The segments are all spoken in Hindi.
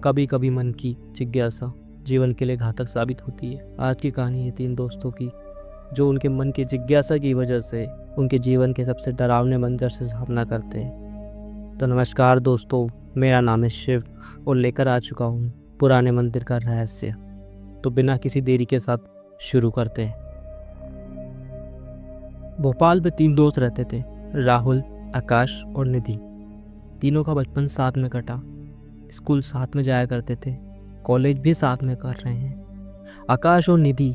कभी कभी मन की जिज्ञासा जीवन के लिए घातक साबित होती है। आज की कहानी है 3 दोस्तों की जो उनके मन की जिज्ञासा की वजह से उनके जीवन के सबसे डरावने मंजर से सामना करते हैं। तो नमस्कार दोस्तों, मेरा नाम है शिव और लेकर आ चुका हूँ पुराने मंदिर का रहस्य। तो बिना किसी देरी के साथ शुरू करते हैं। भोपाल में 3 दोस्त रहते थे, राहुल, आकाश और निधि। तीनों का बचपन साथ में कटा, स्कूल साथ में जाया करते थे, कॉलेज भी साथ में कर रहे हैं। आकाश और निधि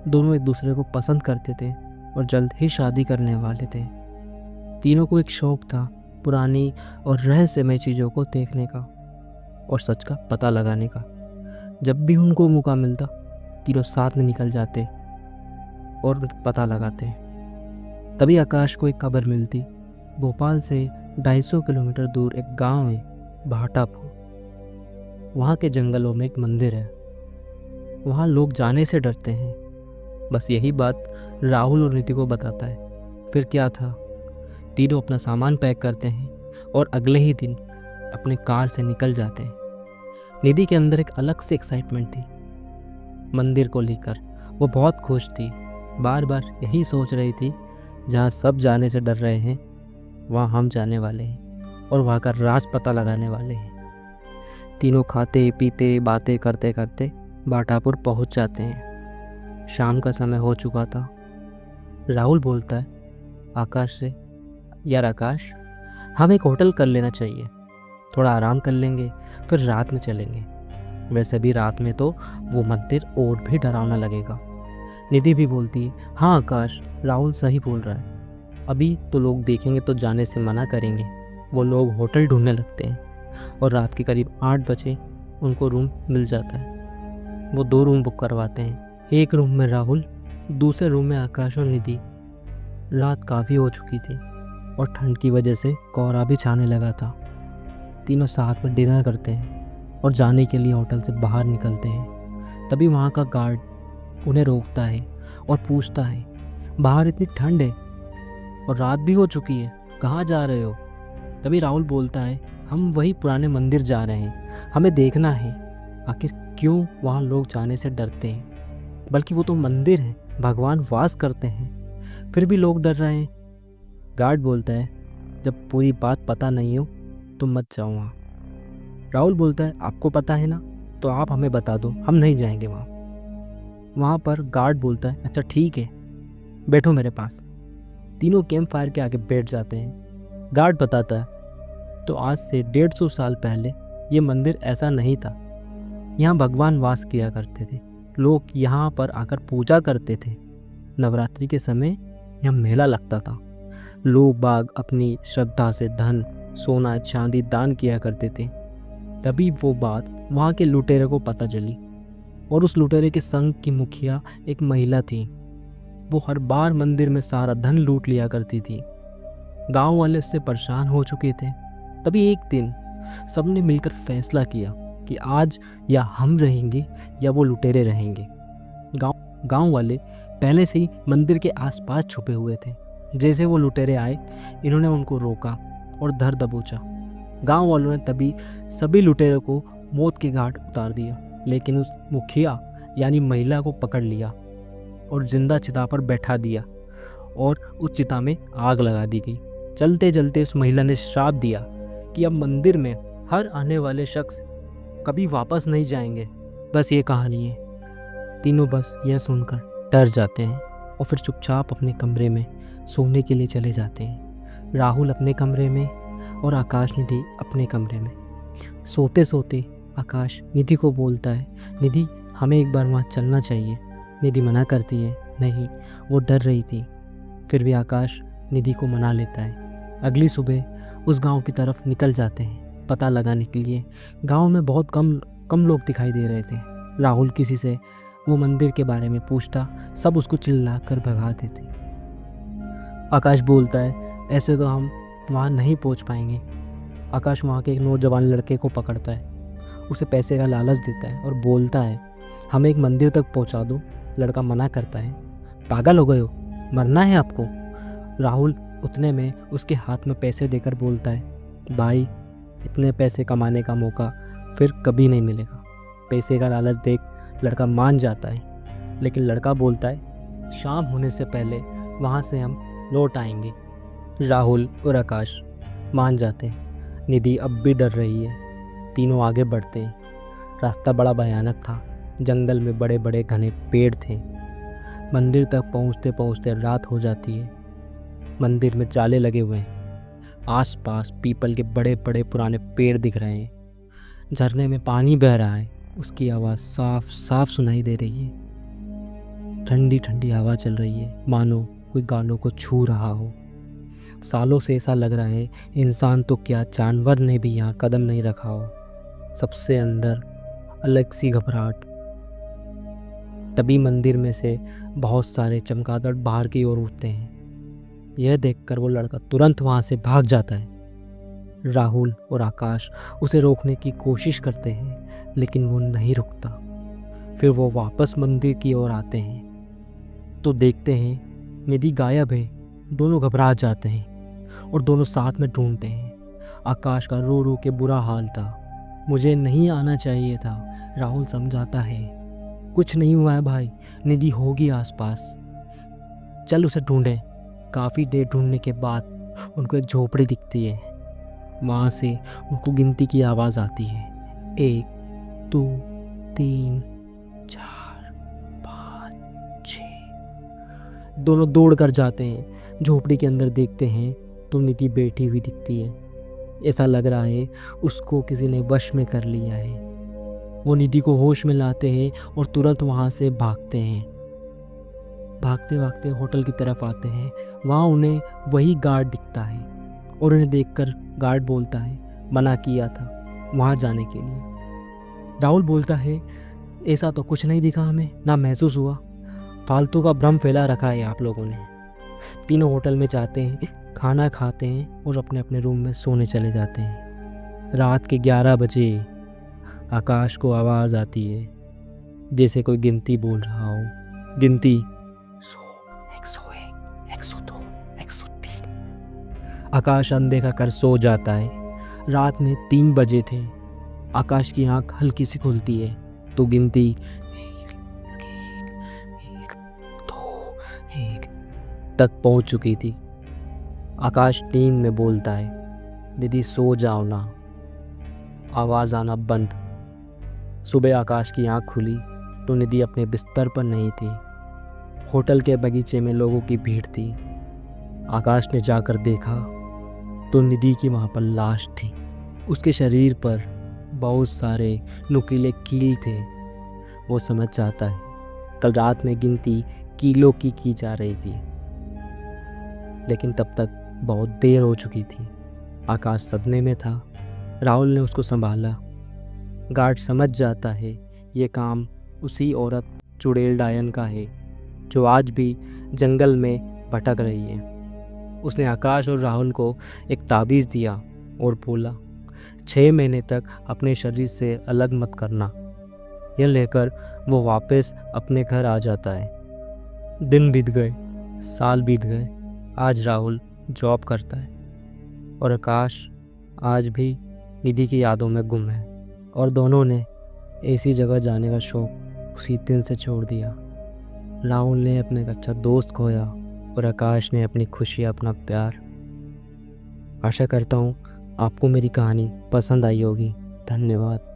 दोनों एक दूसरे को पसंद करते थे और जल्द ही शादी करने वाले थे। तीनों को एक शौक था पुरानी और रहस्यमय चीज़ों को देखने का और सच का पता लगाने का। जब भी उनको मौका मिलता तीनों साथ में निकल जाते और पता लगाते। तभी आकाश को एक खबर मिलती, भोपाल से 250 किलोमीटर दूर एक गांव है भाटापुर। वहाँ के जंगलों में एक मंदिर है, वहाँ लोग जाने से डरते हैं। बस यही बात राहुल और निधि को बताता है। फिर क्या था, तीनों अपना सामान पैक करते हैं और अगले ही दिन अपने कार से निकल जाते हैं। निधि के अंदर एक अलग सी एक्साइटमेंट थी मंदिर को लेकर। वो बहुत खुश थी, बार बार यही सोच रही थी, जहाँ सब जाने से डर रहे हैं वहाँ हम जाने वाले हैं और वहाँ का राज पता लगाने वाले हैं। तीनों खाते पीते बातें करते करते भाटापुर पहुँच जाते हैं। शाम का समय हो चुका था। राहुल बोलता है आकाश से, यार आकाश, हम एक होटल कर लेना चाहिए, थोड़ा आराम कर लेंगे फिर रात में चलेंगे। वैसे भी रात में तो वो मंदिर और भी डरावना लगेगा। निधि भी बोलती है, हाँ आकाश, राहुल सही बोल रहा है, अभी तो लोग देखेंगे तो जाने से मना करेंगे। वो लोग होटल ढूंढने लगते हैं और रात के करीब 8 बजे उनको रूम मिल जाता है। वो 2 रूम बुक करवाते हैं, एक रूम में राहुल, दूसरे रूम में आकाश और निधि। रात काफ़ी हो चुकी थी और ठंड की वजह से कोहरा भी छाने लगा था। तीनों साथ में डिनर करते हैं और जाने के लिए होटल से बाहर निकलते हैं। तभी वहाँ का गार्ड उन्हें रोकता है और पूछता है, बाहर इतनी ठंड है और रात भी हो चुकी है, कहाँ जा रहे हो? तभी राहुल बोलता है, हम वही पुराने मंदिर जा रहे हैं, हमें देखना है आखिर क्यों वहाँ लोग जाने से डरते हैं। बल्कि वो तो मंदिर है, भगवान वास करते हैं, फिर भी लोग डर रहे हैं। गार्ड बोलता है, जब पूरी बात पता नहीं हो तो मत जाओ वहाँ। राहुल बोलता है, आपको पता है ना, तो आप हमें बता दो, हम नहीं जाएंगे वहाँ। वहाँ पर गार्ड बोलता है, अच्छा ठीक है, बैठो मेरे पास। तीनों कैंप फायर के आगे बैठ जाते हैं। गार्ड बताता है, तो आज से 150 साल पहले ये मंदिर ऐसा नहीं था। यहाँ भगवान वास किया करते थे, लोग यहाँ पर आकर पूजा करते थे। नवरात्रि के समय यहाँ मेला लगता था, लोग बाग अपनी श्रद्धा से धन, सोना, चांदी दान किया करते थे। तभी वो बात वहाँ के लुटेरे को पता चली और उस लुटेरे के संघ की मुखिया एक महिला थी। वो हर बार मंदिर में सारा धन लूट लिया करती थी। गांव वाले उससे परेशान हो चुके थे। तभी एक दिन सबने मिलकर फैसला किया कि आज या हम रहेंगे या वो लुटेरे रहेंगे। गांव वाले पहले से ही मंदिर के आसपास छुपे हुए थे। जैसे वो लुटेरे आए, इन्होंने उनको रोका और धर दबोचा। गांव वालों ने तभी सभी लुटेरों को मौत के घाट उतार दिया, लेकिन उस मुखिया यानी महिला को पकड़ लिया और जिंदा चिता पर बैठा दिया और उस चिता में आग लगा दी गई। चलते चलते उस महिला ने श्राप दिया कि अब मंदिर में हर आने वाले शख्स कभी वापस नहीं जाएंगे। बस ये कहानी है। तीनों बस यह सुनकर डर जाते हैं और फिर चुपचाप अपने कमरे में सोने के लिए चले जाते हैं। राहुल अपने कमरे में और आकाश निधि अपने कमरे में। सोते सोते आकाश निधि को बोलता है, निधि हमें एक बार वहाँ चलना चाहिए। निधि मना करती है, नहीं, वो डर रही थी। फिर भी आकाश निधि को मना लेता है। अगली सुबह उस गांव की तरफ निकल जाते हैं पता लगाने के लिए। गांव में बहुत कम लोग दिखाई दे रहे थे। राहुल किसी से वो मंदिर के बारे में पूछता, सब उसको चिल्ला कर भगा देते। आकाश बोलता है, ऐसे तो हम वहाँ नहीं पहुँच पाएंगे। आकाश वहाँ के एक नौजवान लड़के को पकड़ता है, उसे पैसे का लालच देता है और बोलता है, हमें एक मंदिर तक पहुँचा दो। लड़का मना करता है, पागल हो गए हो, मरना है आपको? राहुल उतने में उसके हाथ में पैसे देकर बोलता है, भाई, इतने पैसे कमाने का मौका फिर कभी नहीं मिलेगा। पैसे का लालच देख लड़का मान जाता है, लेकिन लड़का बोलता है शाम होने से पहले वहाँ से हम लौट आएंगे। राहुल और आकाश मान जाते हैं। निधि अब भी डर रही है। तीनों आगे बढ़ते हैं। रास्ता बड़ा भयानक था। जंगल में बड़े बड़े घने पेड़ थे। मंदिर तक पहुँचते पहुँचते रात हो जाती है। मंदिर में जाले लगे हुए हैं। आसपास पीपल के बड़े बड़े पुराने पेड़ दिख रहे हैं। झरने में पानी बह रहा है। उसकी आवाज़ साफ साफ सुनाई दे रही है। ठंडी ठंडी हवा चल रही है, मानो कोई गालों को छू रहा हो। सालों से ऐसा लग रहा है इंसान तो क्या जानवर ने भी यहाँ कदम नहीं रखा हो। सबसे अंदर अलग सी घबराहट। तभी मंदिर में से बहुत सारे चमगादड़ बाहर की ओर उठते हैं। यह देखकर वो लड़का तुरंत वहाँ से भाग जाता है। राहुल और आकाश उसे रोकने की कोशिश करते हैं, लेकिन वो नहीं रुकता। फिर वो वापस मंदिर की ओर आते हैं तो देखते हैं निधि गायब है। दोनों घबरा जाते हैं और दोनों साथ में ढूंढते हैं। आकाश का रो रो के बुरा हाल था। मुझे नहीं आना चाहिए था, राहुल समझाता है। कुछ नहीं हुआ है भाई, निधि होगी आसपास, चल उसे ढूंढें। काफ़ी देर ढूंढने के बाद उनको एक झोपड़ी दिखती है। वहाँ से उनको गिनती की आवाज़ आती है। 1 2 3 4 5 6। दोनों दौड़ कर जाते हैं। झोपड़ी के अंदर देखते हैं तो निधि बैठी हुई दिखती है। ऐसा लग रहा है उसको किसी ने वश में कर लिया है। वो निधि को होश में लाते हैं और तुरंत वहाँ से भागते हैं। भागते भागते होटल की तरफ आते हैं। वहाँ उन्हें वही गार्ड दिखता है और उन्हें देखकर गार्ड बोलता है मना किया था वहाँ जाने के लिए। राहुल बोलता है ऐसा तो कुछ नहीं दिखा हमें, ना महसूस हुआ। फालतू का भ्रम फैला रखा है आप लोगों ने। तीनों होटल में जाते हैं, खाना खाते हैं और अपने अपने रूम में सोने चले जाते हैं। रात के 11 बजे आकाश को आवाज़ आती है, जैसे कोई गिनती बोल रहा हो। गिनती 100 101 102 103। आकाश अनदेखा कर सो जाता है। रात में 3 बजे थे। आकाश की आंख हल्की सी खुलती है तो गिनती 1 2 1 तक पहुंच चुकी थी। आकाश नींद में बोलता है दीदी सो जाओ ना। आवाज़ आना बंद। सुबह आकाश की आंख खुली तो निधि अपने बिस्तर पर नहीं थी। होटल के बगीचे में लोगों की भीड़ थी। आकाश ने जाकर देखा तो निधि की वहाँ पर लाश थी। उसके शरीर पर बहुत सारे नुकीले कील थे। वो समझ जाता है कल रात में गिनती कीलों की जा रही थी, लेकिन तब तक बहुत देर हो चुकी थी। आकाश सदमे में था। राहुल ने उसको संभाला। गार्ड समझ जाता है ये काम उसी औरत चुड़ैल डायन का है जो आज भी जंगल में भटक रही है। उसने आकाश और राहुल को एक ताबीज़ दिया और बोला 6 महीने तक अपने शरीर से अलग मत करना। यह लेकर वो वापस अपने घर आ जाता है। दिन बीत गए, साल बीत गए। आज राहुल जॉब करता है और आकाश आज भी निधि की यादों में गुम है। और दोनों ने ऐसी जगह जाने का शौक़ उसी दिन से छोड़ दिया। राहुल ने अपने एक अच्छा दोस्त खोया और आकाश ने अपनी खुशी, अपना प्यार। आशा करता हूँ आपको मेरी कहानी पसंद आई होगी। धन्यवाद।